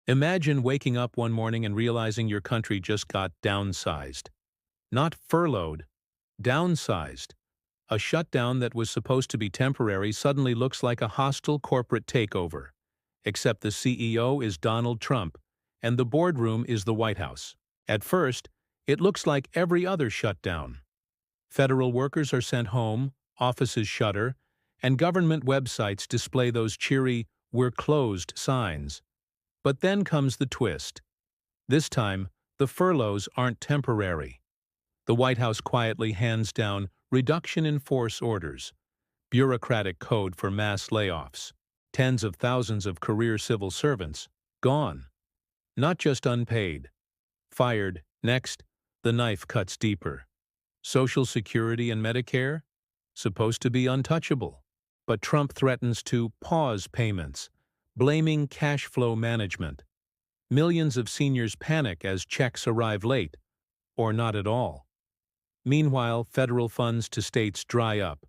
Imagine waking up one morning and realizing your country just got downsized. Not furloughed, downsized. A shutdown that was supposed to be temporary suddenly looks like a hostile corporate takeover. Except the CEO is Donald Trump, and the boardroom is the White House. At first, it looks like every other shutdown. Federal workers are sent home, offices shutter, and government websites display those cheery "we're closed" signs. But then comes the twist. This time, the furloughs aren't temporary. The White House quietly hands down reduction in force orders, bureaucratic code for mass layoffs, tens of thousands of career civil servants, gone. Not just unpaid. Fired. Next, the knife cuts deeper. Social Security and Medicare? Supposed to be untouchable. But Trump threatens to pause payments, blaming cash flow management. Millions of seniors panic as checks arrive late, or not at all. Meanwhile, federal funds to states dry up.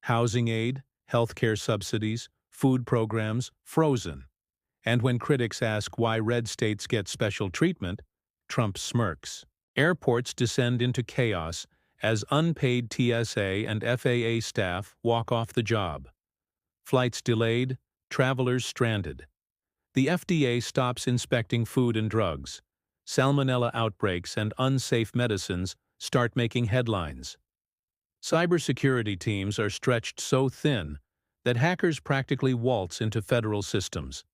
Housing aid, healthcare subsidies, food programs frozen. And when critics ask why red states get special treatment, Trump smirks. Airports descend into chaos as unpaid TSA and FAA staff walk off the job. Flights delayed, travelers stranded. The FDA stops inspecting food and drugs. Salmonella outbreaks and unsafe medicines start making headlines. Cybersecurity teams are stretched so thin that hackers practically waltz into federal systems.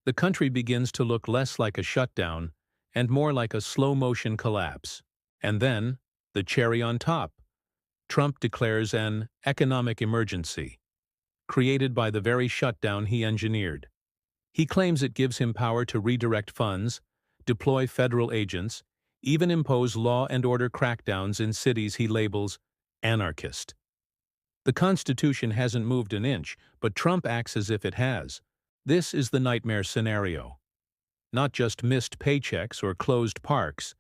The country begins to look less like a shutdown and more like a slow-motion collapse. And then, the cherry on top, Trump declares an economic emergency, created by the very shutdown he engineered. He claims it gives him power to redirect funds, deploy federal agents, even impose law and order crackdowns in cities he labels anarchist. The Constitution hasn't moved an inch, but Trump acts as if it has. This is the nightmare scenario. Not just missed paychecks or closed parks,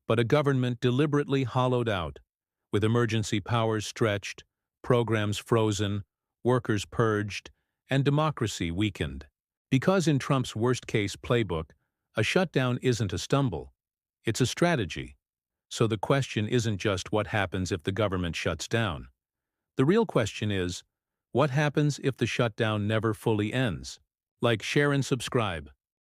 but a government deliberately hollowed out, with emergency powers stretched, programs frozen, workers purged, and democracy weakened. Because in Trump's worst-case playbook, a shutdown isn't a stumble, it's a strategy. So the question isn't just what happens if the government shuts down. The real question is, what happens if the shutdown never fully ends? Like, share, and subscribe.